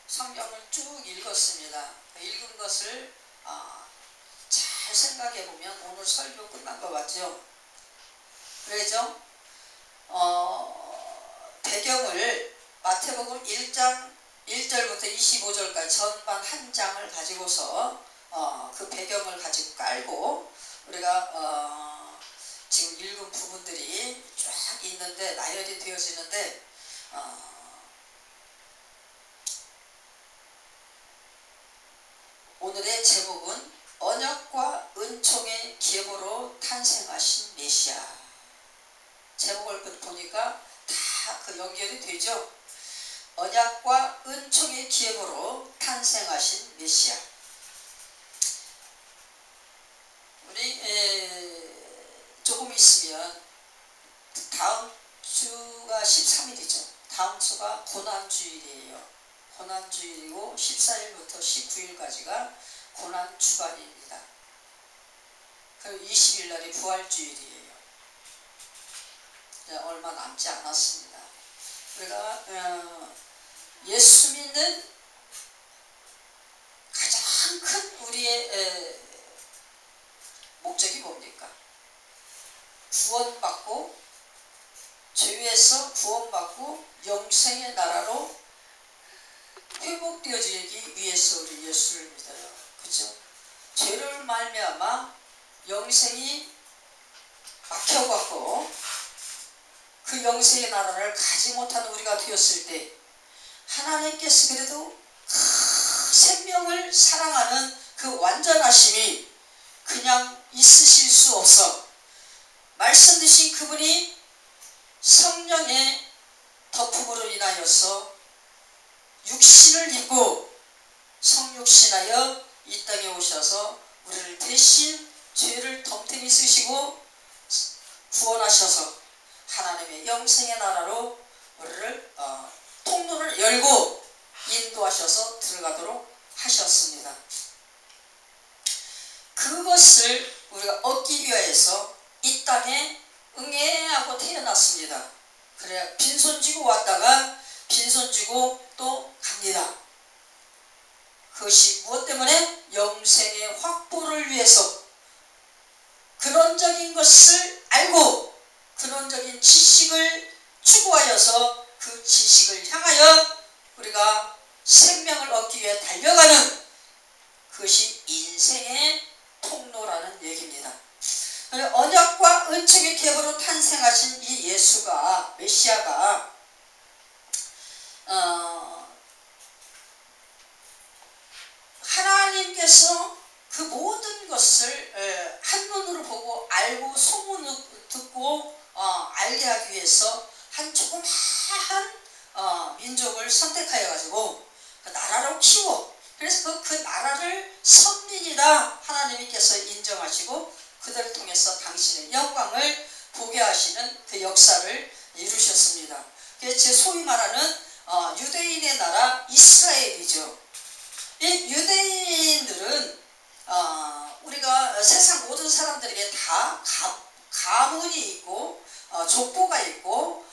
성경을 쭉 읽었습니다. 읽은 것을 잘 생각해 보면 오늘 설교 끝난 것 같죠? 그래죠? 배경을 마태복음 1장 1절부터 25절까지 전반 한 장을 가지고서 그 배경을 가지고 깔고 우리가 지금 읽은 부분들이 쫙 있는데 나열이 되어지는데 오늘의 제목은 언약과 은총의 계보로 탄생하신 메시아. 제목을 보니까 다 그 연결이 되죠. 언약과 은총의 계보로 탄생하신 메시아. 우리 조금 있으면 다음 주가 13일이죠. 다음 주가 고난주일이에요. 고난주일이고 14일부터 19일까지가 고난주간입니다. 그리고 20일 날이 부활주일이에요. 얼마 남지 않았습니다. 우리가 예수 믿는 가장 큰 우리의 목적이 뭡니까? 구원받고 죄에서 구원받고 영생의 나라로 회복되어지기 위해서 우리 예수를 믿어요. 그죠? 죄를 말미암아 영생이 막혀갖고 그 영생의 나라를 가지 못하는 우리가 되었을 때 하나님께서 그래도 생명을 사랑하는 그 완전하심이 그냥 있으실 수 없어 말씀 드신 그분이 성령의 덮음으로 인하여서 육신을 입고 성육신하여 이 땅에 오셔서 우리를 대신 죄를 덤탱이 쓰시고 구원하셔서 하나님의 영생의 나라로 우리를 통로를 열고 인도하셔서 들어가도록 하셨습니다. 그것을 우리가 얻기 위해서 이 땅에 응애하고 태어났습니다. 그래야 빈손 쥐고 왔다가 빈손 쥐고 또 갑니다. 그것이 무엇 때문에? 영생의 확보를 위해서 근원적인 것을 알고 근원적인 지식을 추구하여서 그 지식을 향하여 우리가 생명을 얻기 위해 달려가는 그것이 인생의 통로라는 얘기입니다. 언약과 은총의 계보로 탄생하신 이 예수가 메시아가 하나님께서 그 모든 것을 한눈으로 보고 알고 소문을 듣고 알게 하기 위해서 한 조그마한 민족을 선택하여 가지고 그 나라로 키워 그래서 그 나라를 선민이다 하나님께서 인정하시고 그들을 통해서 당신의 영광을 보게 하시는 그 역사를 이루셨습니다. 그래서 소위 말하는 유대인의 나라 이스라엘이죠. 이 유대인들은 우리가 세상 모든 사람들에게 다 가문이 있고 족보가 있고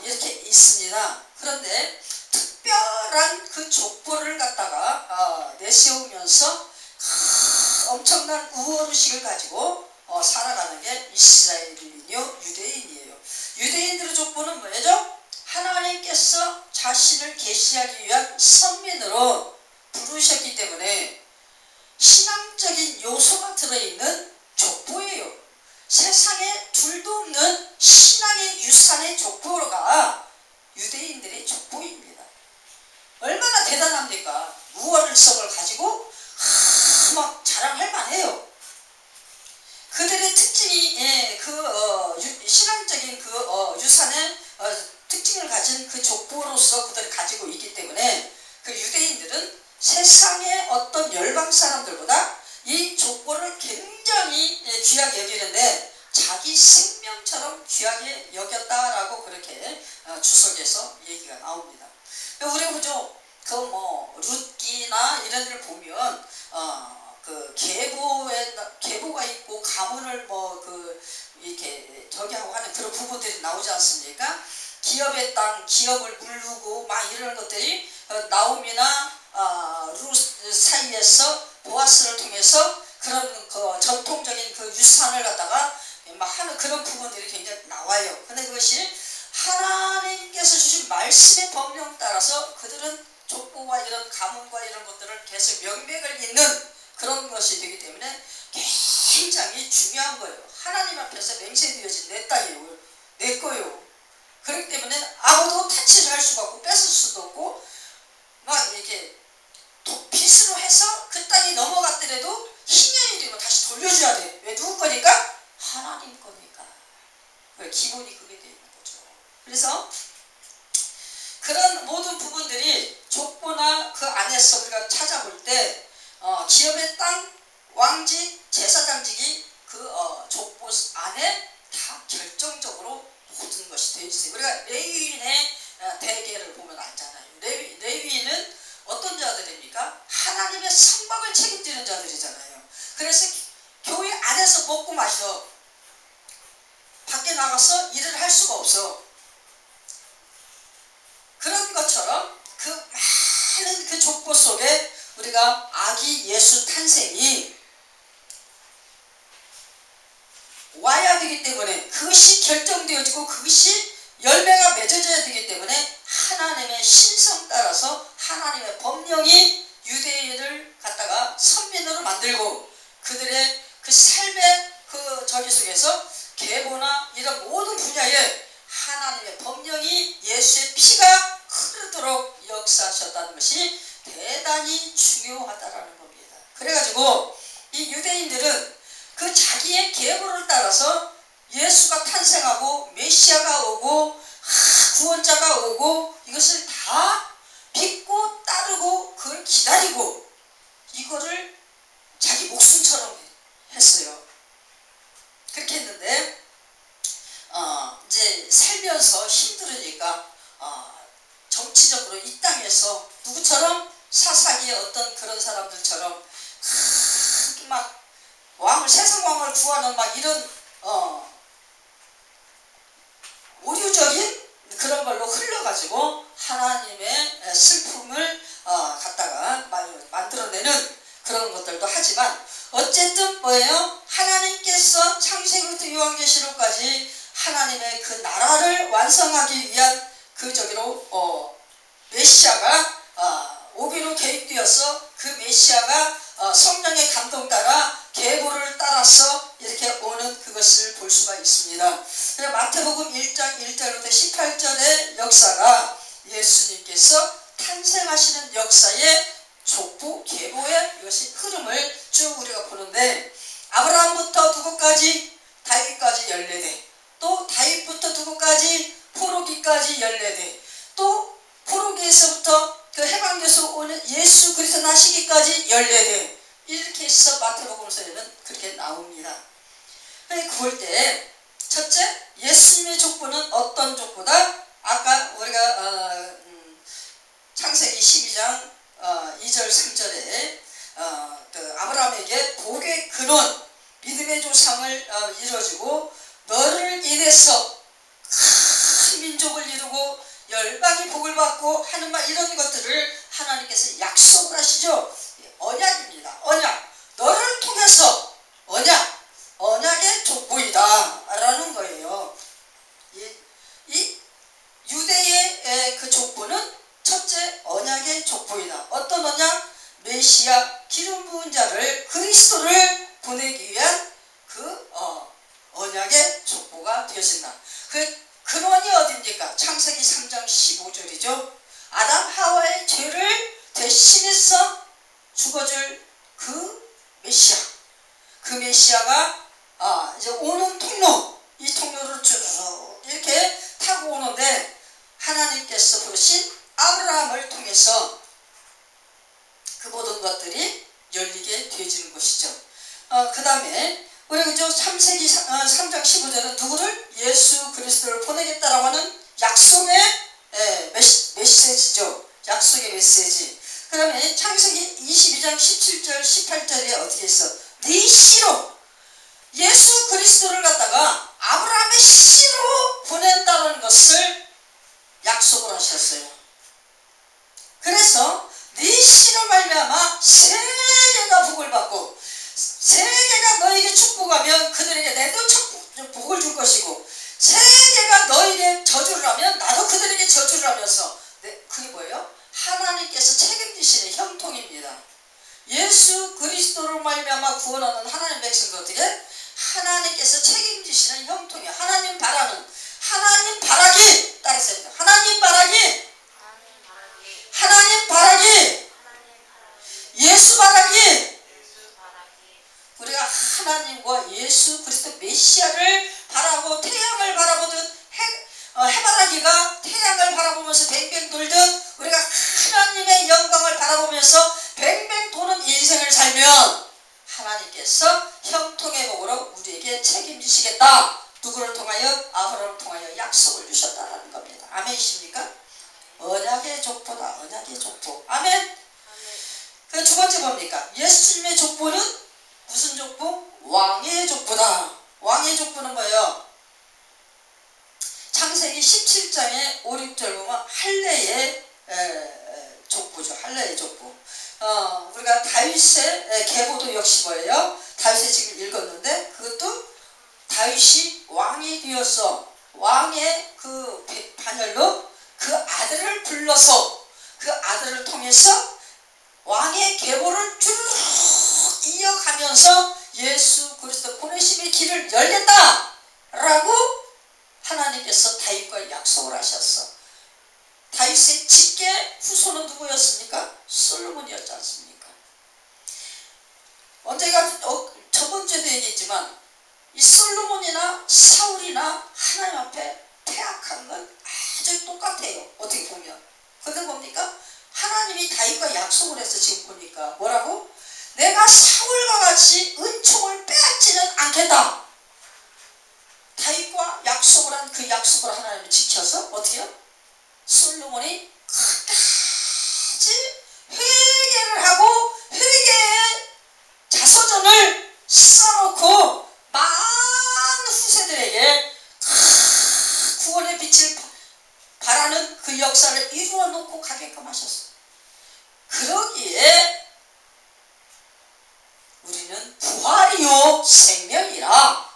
이렇게 있습니다. 그런데 특별한 그 족보를 갖다가 내세우면서 엄청난 우월의식을 가지고 살아가는 게 이스라엘이요 유대인이에요. 유대인들의 족보는 뭐죠? 하나님께서 자신을 계시하기 위한 선민으로 부르셨기 때문에 신앙적인 요소가 들어있는 족보예요. 세상에 둘도 없는 신앙의 유산의 족보가 유대인들의 족보입니다. 얼마나 대단합니까? 우월성을 가지고 막 자랑할 만해요. 그들의 특징이 신앙적인 그 유산의 특징을 가진 그 족보로서 그들이 가지고 있기 때문에 그 유대인들은 세상의 어떤 열방 사람들보다 이 족보를 굉장히 귀하게 여기는데 자기 생명처럼 귀하게 여겼다라고 그렇게 주석에서 얘기가 나옵니다. 우리 보죠. 룻기나 이런 데를 보면 그 계보가 있고 가문을 이렇게 저기 하고 하는 그런 부분들이 나오지 않습니까? 기업의 땅, 기업을 물르고 막 이런 것들이 나옴이나 루 사이에서 보아스를 통해서 그런 그 전통적인 그 유산을 갖다가 막 하는 그런 부분들이 굉장히 나와요. 근데 그것이 하나님께서 주신 말씀의 법령 따라서 그들은 족보와 이런 가문과 이런 것들을 계속 명맥을 잇는 그런 것이 되기 때문에 굉장히 중요한 거예요. 하나님 앞에서 맹세되어진 내 땅이에요. 내 거예요. 그렇기 때문에 아무도 타치를 할 수가 없고 뺏을 수도 없고 막 이렇게 빚으로 해서 그 땅이 넘어갔더라도 희년이 되고 다시 돌려줘야 돼. 왜? 누구 거니까? 하나님 거니까. 기본이 그게 되는 거죠. 그래서 그런 모든 부분들이 족보나 그 안에서 우리가 찾아볼 때 기업의 땅, 왕직, 제사장직이 그 족보 안에 다 결정적으로 모든 것이 되어 있어요. 우리가 레위인의 대계를 보면 알잖아요. 레위인은 어떤 자들입니까? 하나님의 성막을 책임지는 자들이잖아요. 그래서 교회 안에서 먹고 마셔. 밖에 나가서 일을 할 수가 없어. 그런 것처럼 그 많은 그 족보 속에 우리가 아기 예수 탄생이 와야 되기 때문에 그것이 결정되어지고 그것이 열매가 맺어져야 되기 때문에 하나님의 신성 따라서 하나님의 법령이 유대인을 갖다가 선민으로 만들고 그들의 그 삶의 그 저기 속에서 계보나 이런 모든 분야에 하나님의 법령이 예수의 피가 흐르도록 역사하셨다는 것이 대단히 중요하다라는 겁니다. 그래가지고 이 유대인들은 그 자기의 계보를 따라서 예수가 탄생하고 메시아가 오고 구원자가 오고 이것을 다 믿고 따르고 그걸 기다리고 이거를 자기 목숨처럼 했어요. 그렇게 했는데 이제 살면서 힘들으니까 정치적으로 이 땅에서 누구처럼 사사기의 어떤 그런 사람들처럼 막 왕을 세상 왕을 구하는 막 이런 오류적인 그런 걸로 흘러가지고 하나님의 슬픔을 갖다가 만들어내는 그런 것들도 하지만 어쨌든 뭐예요? 하나님께서 창세기부터 요한계시록까지 하나님의 그 나라를 완성하기 위한 그 저기로 메시아가 오기로 계획되어서 그 메시아가 성령의 감동 따라 계보를 따라서 이렇게 오는 그것을 볼 수가 있습니다. 마태복음 1장 1절부터 18절의 역사가 예수님께서 탄생하시는 역사의 족보 계보의 이것이 흐름을 쭉 우리가 보는데 아브라함부터 누구까지? 다윗까지 14대, 또 다윗부터 누구까지? 포로기까지 14대, 또 포로기에서부터 그 해방돼서 오는 예수 그리스도 나시기까지 14대, 이렇게 해서 마태복음서에는 그렇게 나옵니다. 그럴 때 첫째, 예수님의 족보는 어떤 족보다? 아까 우리가 창세기 12장 2절 3절에 그 아브라함에게 복의 근원, 믿음의 조상을 이뤄주고 너를 인해서 큰 민족을 이루고 열방이 복을 받고 하는 말 이런 것들을 하나님께서 약속을 하시죠. 언약입니다. 언약. 너를 통해서 언약의 족보이다 라는 거예요. 이 유대의 그 족보는 첫째 언약의 족보이다. 어떤 언약? 메시아 기름 부은 자를 그리스도를 보내기 위한 그 언약의 족보가 되어진다. 그 근원이 어디입니까? 창세기 3장 15절이죠. 아담 하와의 죄를 대신해서 죽어줄 그 메시아. 그 메시아가 이제 오는 통로, 이 통로를 쭉 이렇게 타고 오는데 하나님께서 부르신 아브라함을 통해서 그 모든 것들이 열리게 되어지는 것이죠. 그 다음에 우리 그죠? 창세기 3장 15절은 누구를? 예수 그리스도를 보내겠다라고 하는 약속의 메시지죠. 약속의 메시지. 그 다음에 창세기 22장 17절 18절에 어떻게 했어? 네 씨로 예수 그리스도를 갖다가 아브라함의 씨로 보낸다는 것을 약속을 하셨어요. 그래서 네 씨로 하나님께서 책임지시는 형통입니다. 예수 그리스도로 말미암아 구원하는 하나님 백성들 어떻게? 하나님께서 책임지시는 형통이에요. 하나님 바라는, 하나님 바라기 따라서 합니다. 하나님 바라기, 하나님 바라기, 예수 바라기. 우리가 하나님과 예수 그리스도 메시아를 바라고 태양을 바라보듯 해바라기가 태양을 바라보면서 뱅뱅 돌듯 우리가 하나님의 영광을 바라보면서 뱅뱅 도는 인생을 살면 하나님께서 형통의 복으로 우리에게 책임지시겠다. 누구를 통하여? 아브라함을 통하여 약속을 주셨다는 겁니다. 아멘이십니까? 언약의 족보다. 언약의 족보. 아멘. 그 두 번째 뭡니까? 예수님의 족보는 무슨 족보? 왕의 족보다. 왕의 족보는 뭐예요? 창세기 17장에 5, 6절 보면 할례의 족보죠. 할례의 족보. 우리가 다윗의 계보도 역시 뭐예요? 다윗의 지금 읽었는데 그것도 다윗이 왕이 되어서 왕의 그 반열로 그 아들을 불러서 그 아들을 통해서 왕의 계보를 쭉 이어가면서 예수 그리스도 보내심의 길을 열겠다 라고 하나님께서 다윗과 약속을 하셨어. 다윗의 직계 후손은 누구였습니까? 솔로몬이었지 않습니까? 언제가 저번 주에도 얘기했지만 이 솔로몬이나 사울이나 하나님 앞에 패악한 건 아주 똑같아요. 어떻게 보면. 그런데 뭡니까? 하나님이 다윗과 약속을 해서 지금 보니까 뭐라고? 내가 사울과 같이 은총을 빼앗지는 않겠다. 다윗과 약속을 한 그 약속을 하나님이 지켜서 어떻게 해요? 솔로몬이 끝까지 회개를 하고 회개의 자서전을 써놓고 많은 후세들에게 구원의 빛을 바라는 그 역사를 이루어 놓고 가게끔 하셨어요. 그러기에 우리는 부활이요 생명이라.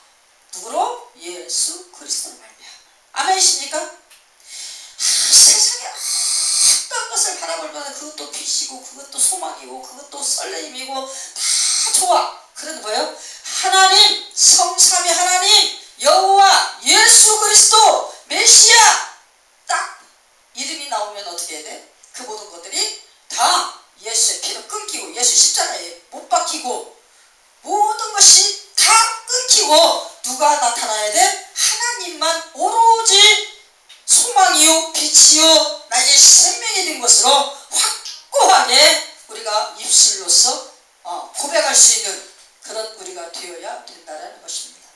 누구로? 예수 그리스도를 말미암아. 아멘이십니까? 세상에 어떤 것을 바라볼 때마다 그것도 빛이고 그것도 소망이고 그것도 설레임이고 다 좋아. 그런데 뭐예요? 하나님, 성삼위 하나님, 여호와, 예수 그리스도, 메시아 딱 이름이 나오면 어떻게 해야 돼? 그 모든 것들이 다 예수의 피로 끊기고 예수 십자가에 못 박히고 모든 것이 다 끊기고 누가 나타나야 돼? 하나님만 오로지 소망이요 빛이요 나의 생명이 된 것으로 확고하게 우리가 입술로서 고백할 수 있는 그런 우리가 되어야 된다는 것입니다.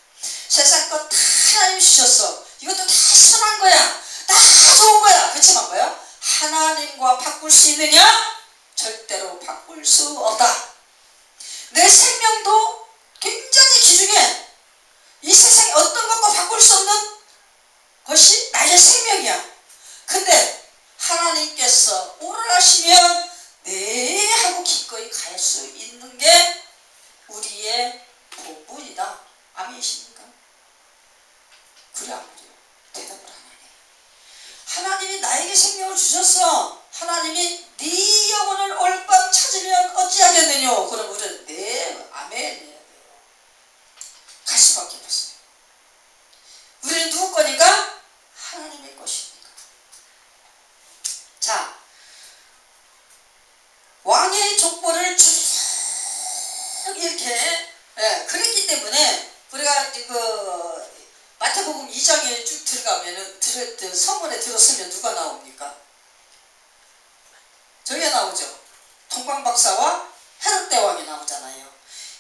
세상 것 다 하나님 주셨어. 이것도 다 선한 거야. 다 좋은 거야. 그렇지만 뭐야? 하나님과 바꿀 수 있느냐? 절대로 바꿀 수 없다. 내 생명도 굉장히 귀중해. 이 세상에 어떤 것과 바꿀 수 없는 것이 나의 생명이야. 근데 하나님께서 오라시면 네 하고 기꺼이 갈 수 있는 게 우리의 복분이다. 아멘이십니까? 그래 안 그래요? 대답을 안 하네. 하나님이 나에게 생명을 주셨어. 하나님이 네 영혼을 올밤 찾으면 어찌하겠느냐. 그럼 우리는 네 아멘 해야 돼요. 갈 수밖에 없어요. 우리는 누구 거니까? 하나님의 것이니까. 자, 왕의 족보를 쭉 이렇게 그랬기 때문에 우리가 그 마태복음 2장에 쭉 들어가면은 서문에 들었으면 누가 나옵니까? 저게 나오죠. 동방박사와 헤롯 대왕이 나오잖아요.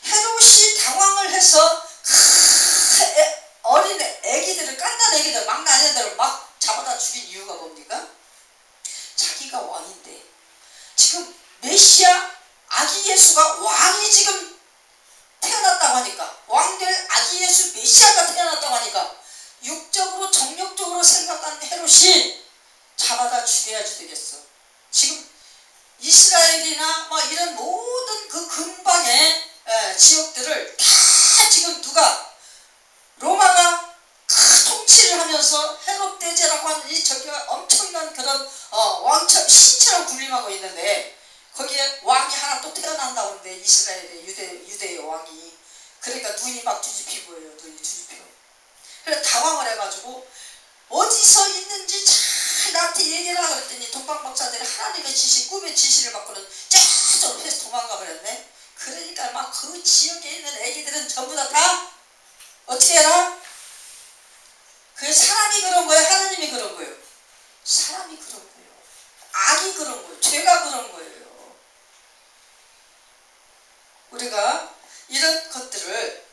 헤롯이 당황을 해서 어린 애기들을 깐난 애기들 막난 애들을 막 잡아다 죽인 이유가 뭡니까? 자기가 왕인데 지금 메시아 아기 예수가 왕이 지금 태어났다고 하니까 왕될 아기 예수 메시아가 태어났다고 하니까 육적으로 정력적으로 생각한 헤롯이 잡아다 죽여야지 되겠어. 지금 이스라엘이나 뭐 이런 모든 그 근방의 지역들을 다 지금 누가 로마가 통치를 하면서 헤롯 대제라고 하는 이 저기가 엄청난 그런 왕처럼 신처럼 군림하고 있는데 거기에 왕이 하나 또 태어난다고 하는데 이스라엘의 유대의 왕이. 그러니까 눈이 막 뒤집힌 거예요. 눈이 뒤집혀. 그래서 당황을 해가지고 어디서 있는지 잘 나한테 얘기를 하라 그랬더니 동방박사들이 하나님의 지시, 꿈의 지시를 받고는 저쪽으로 해서 도망가 버렸네. 그러니까 막 그 지역에 있는 애기들은 전부 다 어떻게 해라? 그게 사람이 그런 거예요? 하나님이 그런 거예요? 사람이 그런 거예요. 악이 그런 거예요. 죄가 그런 거예요. 우리가 이런 것들을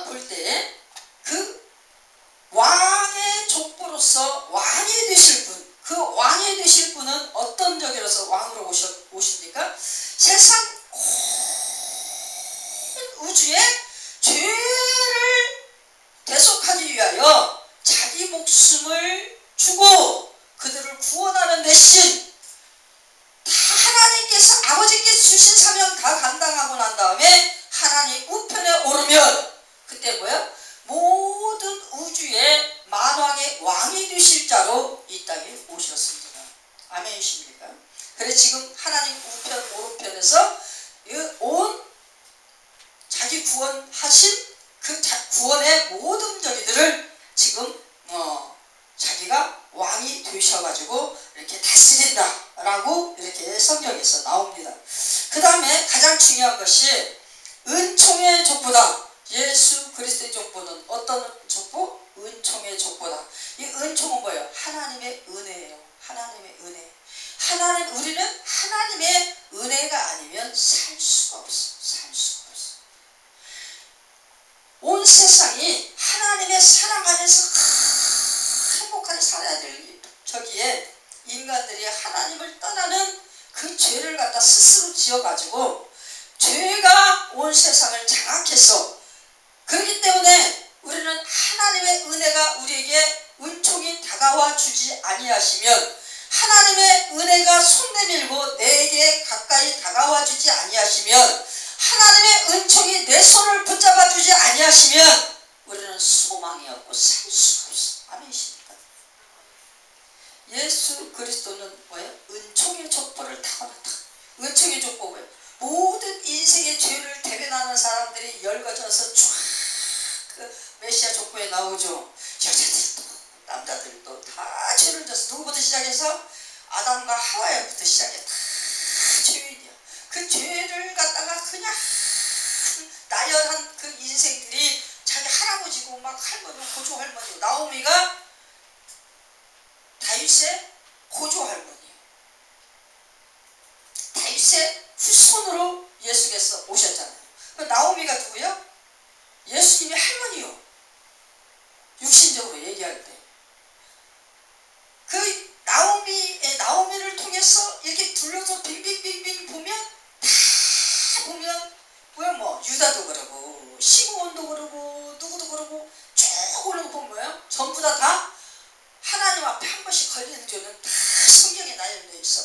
볼 때 그 왕의 족보로서 왕이 되실 분, 그 왕이 되실 분은 어떤 적이라서 왕으로 오십니까? 세상 온 우주에 죄를 대속하기 위하여 자기 목숨을 주고 그들을 구원하는 대신 하나님께서 아버지께서 주신 사명 다 감당하고 난 다음에 하나님 우편에 오르면 그때 뭐야? 모든 우주의 만왕의 왕이 되실 자로 이 땅에 오셨습니다. 아멘이십니까? 그래서 지금 하나님 우편 오른편에서 온 자기 구원하신 그 구원의 모든 저기들을 지금 자기가 왕이 되셔가지고 이렇게 다스린다 라고 이렇게 성경에서 나옵니다. 그 다음에 가장 중요한 것이 은총의 족보다. 예수 그리스도의 족보는 어떤 족보? 은총의 족보다. 이 은총은 뭐예요? 하나님의 은혜예요. 하나님의 은혜. 우리는 하나님의 은혜가 아니면 살 수가 없어. 살 수가 없어. 온 세상이 하나님의 사랑 안에서 행복하게 살아야 될 저기에 인간들이 하나님을 떠나는 그 죄를 갖다 스스로 지어가지고 죄가 온 세상을 장악해서 그렇기 때문에 우리는 하나님의 은혜가 우리에게 은총이 다가와 주지 아니하시면 하나님의 은혜가 손 내밀고 내게 가까이 다가와 주지 아니하시면 하나님의 은총이 내 손을 붙잡아 주지 아니하시면 우리는 소망이 없고 살 수가 없어. 아멘이십니까? 예수 그리스도는 뭐예요? 은총의 족보를 타고났다. 은총의 족보 뭐예요? 모든 인생의 죄를 대변하는 사람들이 열거져서 쫙 그 메시아 족보에 나오죠. 여자들도 남자들도 다 죄를 졌어. 누구부터 시작해서 아담과 하와부터 시작해 다 죄인이야. 그 죄를 갖다가 그냥 나열한 그 인생들이 자기 할아버지고 막 할머니 고조 할머니. 나오미가 다윗의 고조 할머니예요. 다윗의 후손으로 예수께서 오셨잖아요. 나오미가 누구요? 예수님의 할머니요. 육신적으로 얘기할 때. 그 나오미를 통해서 이렇게 둘러서 빙빙빙빙 보면 다 보면 뭐 유다도 그러고 시므온도 그러고 누구도 그러고 쭉 올라가 보면 뭐예요? 전부 다 하나님 앞에 한 번씩 걸리는 죄는 다 성경에 나열되어 있어.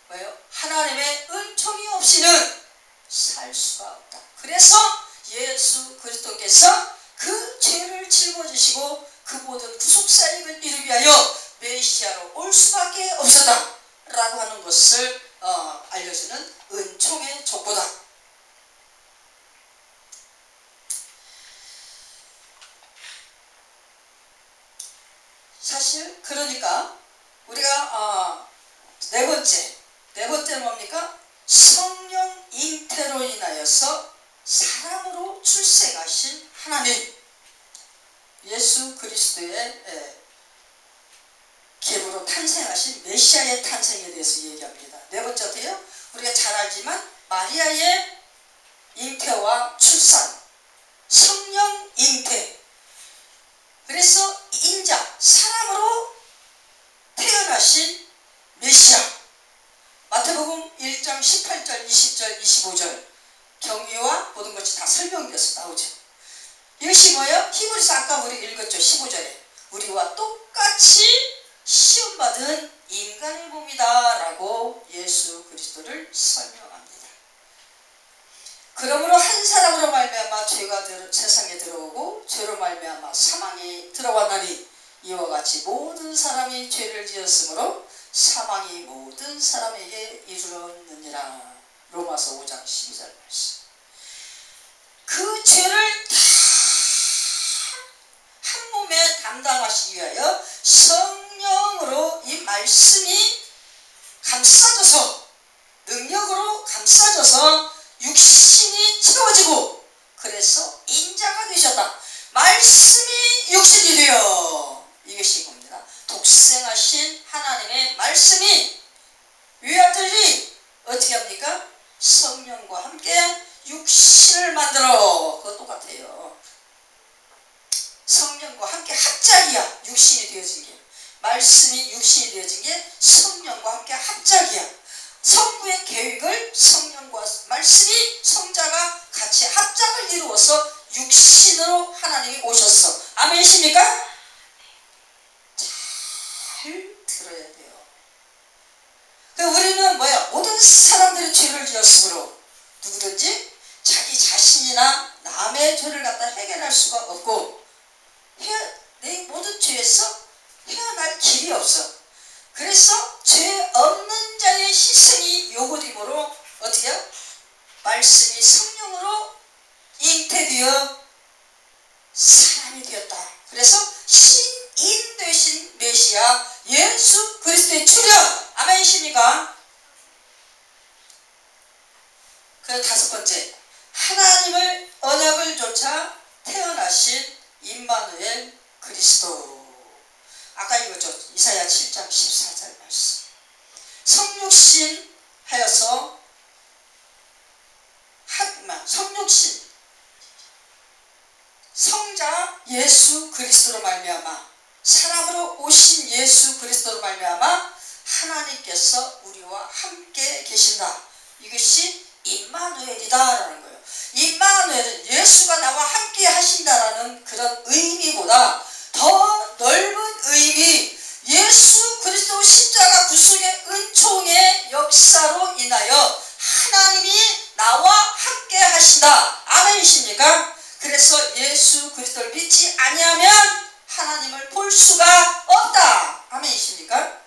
뭐예요? 하나님의 은총이 없이는 살 수가 없다. 그래서 예수 그리스도께서 그 죄를 짊어지시고 그 모든 구속사역을 이루기 위하여 메시아로 올 수밖에 없었다 라고 하는 것을 알려주는 은총의 족보다. 사실 그러니까 우리가 네 번째는 뭡니까? 성령 잉태로 인하여서 사람으로 출생하신 하나님, 예수 그리스도의 계보로 탄생하신 메시아의 탄생에 대해서 얘기합니다. 네 번째도요, 우리가 잘 알지만 마리아의 잉태와 출산, 성령 잉태. 그래서 인자, 사람으로 태어나신 메시아. 마태복음 1장 18절, 20절, 25절 경위와 모든 것이 다 설명되어서 나오죠. 이것이 뭐예요? 히브리서 아까 우리 읽었죠. 15절에 우리와 똑같이 시험받은 인간의 몸이다 라고 예수 그리스도를 설명합니다. 그러므로 한 사람으로 말미암아 죄가 세상에 들어오고 죄로 말미암아 사망이 들어왔나니 이와 같이 모든 사람이 죄를 지었으므로 사망이 모든 사람에게 이르렀느니라. 로마서 5장 12절 말씀. 그 죄를 다 한 몸에 담당하시기 위하여 성령으로 이 말씀이 감싸져서, 능력으로 감싸져서 육신이 채워지고, 그래서 인자가 되셨다. 말씀이 육신이 되어, 이것이 겁니다. 독생하신 하나님의 말씀이, 외아들이 어떻게 합니까? 성령과 함께 육신을 만들어. 그거 똑같아요. 성령과 함께 합작이야. 육신이 되어진 게. 말씀이 육신이 되어진 게 성령과 함께 합작이야. 성부의 계획을 성령과 말씀이, 성자가 같이 합작을 이루어서 육신으로 하나님이 오셨어. 아멘이십니까? 잘 들어야 돼요. 우리는 뭐야? 모든 사람들이 죄를 지었으므로 누구든지 자기 자신이나 남의 죄를 갖다 해결할 수가 없고, 내 모든 죄에서 헤어날 길이 없어. 그래서 죄 없는 자의 희생이 요구되므로 어떻게 해요? 말씀이 성령으로 잉태되어 사람이 되었다. 그래서 신인 되신 메시아 예수 그리스도의 출현. 아멘이십니까? 그 다섯 번째, 하나님을 언약을 좇아 태어나신 임마누엘 그리스도. 아까 이거죠. 이사야 7장 14절 말씀. 성육신 하여서 성육신 성자 예수 그리스도로 말미암아, 사람으로 오신 예수 그리스도로 말미암아 하나님께서 우리와 함께 계신다. 이것이 임마누엘이다라는 거예요. 임마누엘은 예수가 나와 함께 하신다라는 그런 의미보다 더 넓은 의미, 예수 그리스도 십자가 구속의 은총의 역사로 인하여 하나님이 나와 함께 하신다. 아멘이십니까? 그래서 예수 그리스도를 믿지 아니하면 하나님을 볼 수가 없다. 아멘이십니까?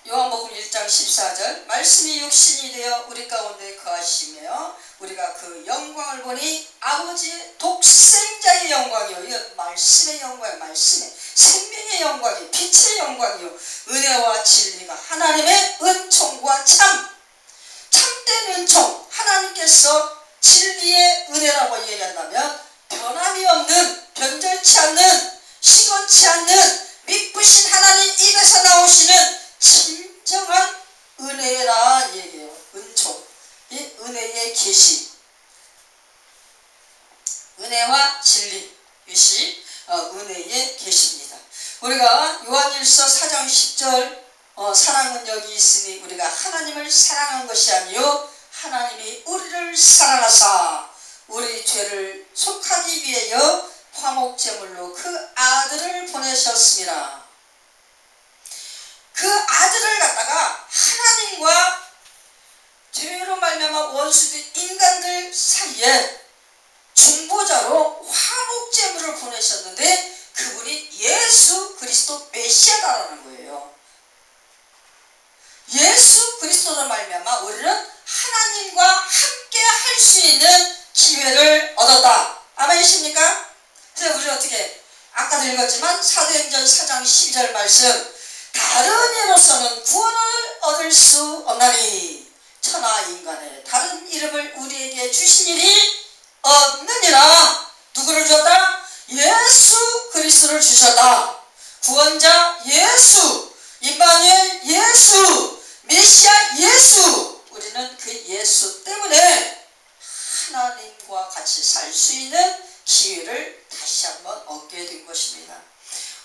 요한복음 1장 14절, 말씀이 육신이 되어 우리 가운데 거하시며 우리가 그 영광을 보니 아버지의 독생자의 영광이요. 이거 말씀의 영광이요. 말씀의 생명의 영광이요. 빛의 영광이요. 은혜와 진리가 하나님의 은총과 참된 은총, 하나님께서 진리의 은혜라고 얘기한다면 변함이 없는, 변절치 않는, 시건치 않는 미쁘신 하나님 입에서 나오시는 진정한 은혜라 얘기해요. 은총, 이 은혜의 계시, 은혜와 진리, 이것이 은혜의 계시입니다. 우리가 요한일서 4장 10절 사랑은 여기 있으니 우리가 하나님을 사랑한 것이 아니요 하나님이 우리를 사랑하사 우리 죄를 속하기 위하여 화목제물로 그 아들을 보내셨습니다. 그 아들을 갖다가 하나님과 죄로 말미암아 원수된 인간들 사이에 중보자로 화목제물을 보내셨는데 그분이 예수 그리스도 메시아다라는 거예요. 예수 그리스도로 말미암아 우리는 하나님과 함께 할 수 있는 기회를 얻었다. 아멘이십니까? 그래서 우리 어떻게 아까도 읽었지만 사도행전 4장 12절 말씀, 다른 이로서는 구원을 얻을 수 없나니 천하 인간의 다른 이름을 우리에게 주신 일이 없느니라. 누구를 주셨다? 예수 그리스도를 주셨다. 구원자 예수, 임마누엘 예수, 메시아 예수. 우리는 그 예수 때문에 하나님과 같이 살 수 있는 기회를 다시 한번 얻게 된 것입니다.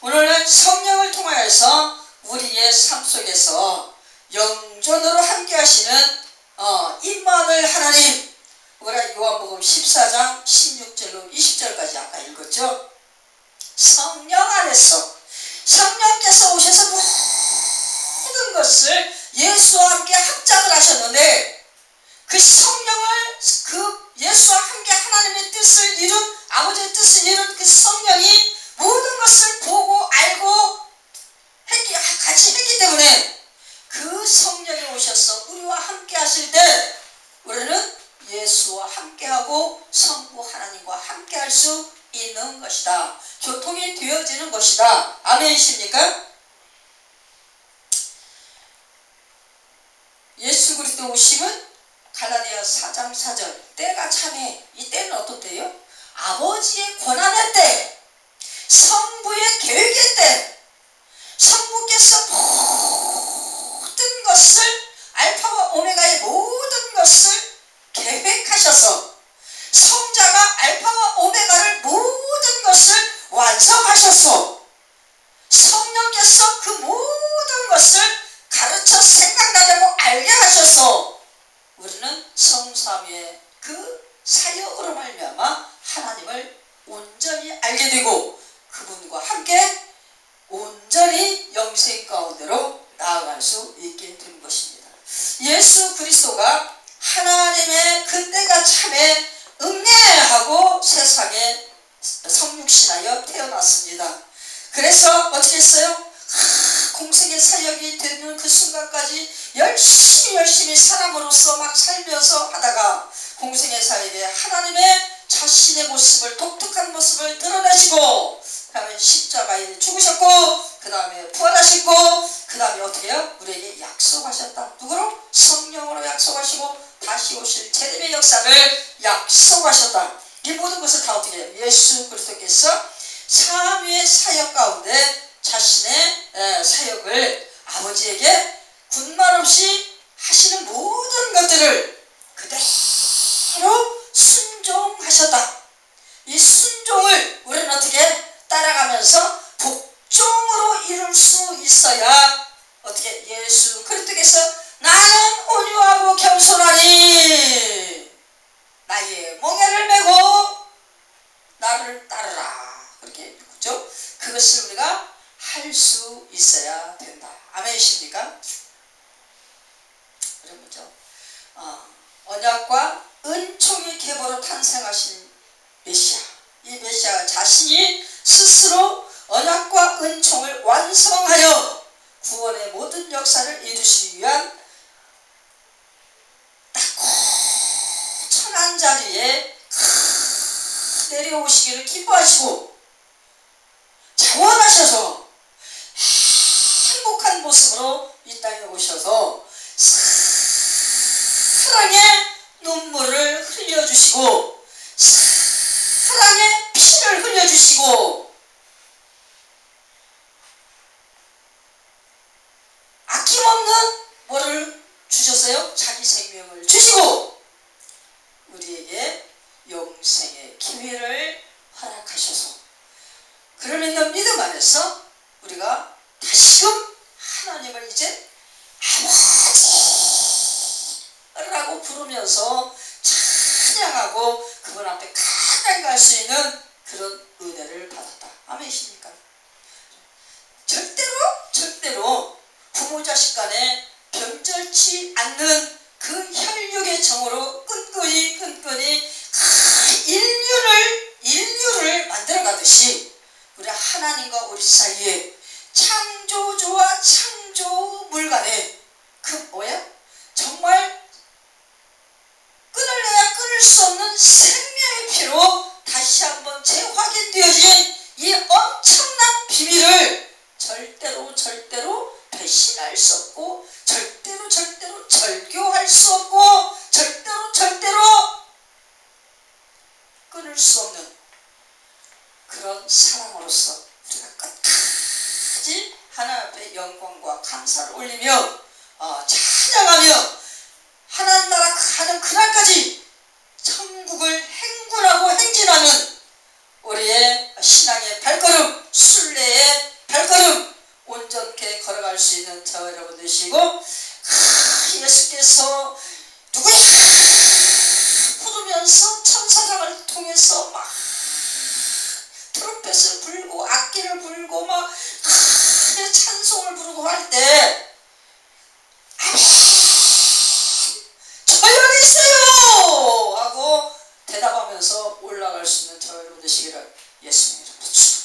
오늘은 성령을 통하여서 우리의 삶 속에서 영존으로 함께 하시는 임마누엘 하나님, 우리가 요한복음 14장 16절로 20절까지 아까 읽었죠. 성령 안에서 성령께서 오셔서 모든 것을 예수와 함께 합작을 하셨는데, 그 성령을, 그 예수와 함께 하나님의 뜻을 이룬, 아버지의 뜻을 이룬 그 성령이 모든 것을 보고 알고 것이다. 아멘이십니까? 예수 그리스도 오심은 갈라디아 4장 4절 때가 참해. 이 때는 어떤 때요? 아버지의 권한의 때, 성부의 계획의 때. 성부께서 모든 것을, 알파와 오메가의 모든 것을 계획하셔서 성자가 알파와 오메가를 모든 것을 완성하셔서 성령께서 그 모든 것을 가르쳐 생각나게 하고 알게 하셔서 우리는 성삼위의 그 사역으로 말미암아 하나님을 온전히 알게 되고 그분과 함께 온전히 영생 가운데로 나아갈 수 있게 된 것입니다. 예수 그리스도가 하나님의 그 때가 참에 응애하고 세상에 성육신하여 태어났습니다. 그래서 어떻게 했어요? 공생의 사역이 되는 그 순간까지 열심히 사람으로서 막 살면서 하다가 공생의 사역에 하나님의 자신의 모습을, 독특한 모습을 드러내시고 그 다음에 십자가에 죽으셨고 그 다음에 부활하시고 그 다음에 어떻게 해요? 우리에게 약속하셨다. 누구로? 성령으로 약속하시고 다시 오실 재림의 역사를 약속하셨다. 이 모든 것을 다 어떻게 해요? 예수 그리스도께서 삼위의 사역 가운데 자신의 사역을 아버지에게 군말 없이 하시는 모든 것들을 그대로 순종하셨다. 이 순종을 우리는 어떻게 따라가면서 복종으로 이룰 수 있어야 어떻게 예수 그리스도께서 나는 온유하고 겸손하니 나의 멍에를 메고 나를 따르라. 그렇게 그렇죠? 그것을 우리가 할 수 있어야 된다. 아멘이십니까? 그러면죠. 언약과 은총의 계보로 탄생하신 메시아. 이 메시아 자신이 스스로 언약과 은총을 완성하여 구원의 모든 역사를 이루시기 위한 딱 천한 자리에 내려오시기를 기뻐하시고 자원하셔서 행복한 모습으로 이 땅에 오셔서 사랑의 눈물을 흘려주시고 사랑의 피를 흘려주시고 아낌없는 뭐를 주셨어요? 자기 생명을 주시고 우리에게 영생의 기회를 허락하셔서 그를 믿는 믿음 안에서 우리가 다시금 하나님을 이제 아버지라고 부르면서 찬양하고 그분 앞에 가까이 갈 수 있는 그런 은혜를 받았다. 아멘이십니까? 절대로 부모 자식 간에 변절치 않는 그 혈육의 정으로 끈끈이 인류를 만들어가듯이 우리 하나님과 우리 사이에 창조주와 창조물 간에 그 뭐야? 정말 끊을래야 끊을 수 없는 생명의 피로 다시 한번 재확인되어진 이 엄청난 비밀을 절대로 배신할 수 없고 절대로 절교할 수 없고 절대로 끊을 수 없는 그런 사랑으로서 우리가 끝까지 하나님 앞에 영광과 감사를 올리며 찬양하며 하나님 나라 가는 그날까지 천국을 행군하고 행진하는 우리의 신앙의 발걸음, 순례의 발걸음 온전케 걸어갈 수 있는 저 여러분 되시고 예수께서 누구야 부르면서 천사장을 통해서 막 트럼펫을 불고 악기를 불고 막 찬송을 부르고 할 때 저혈이 있어요 하고 대답하면서 올라갈 수 있는 저 여러분 되시기를 예수님 이름으로 축복합니다.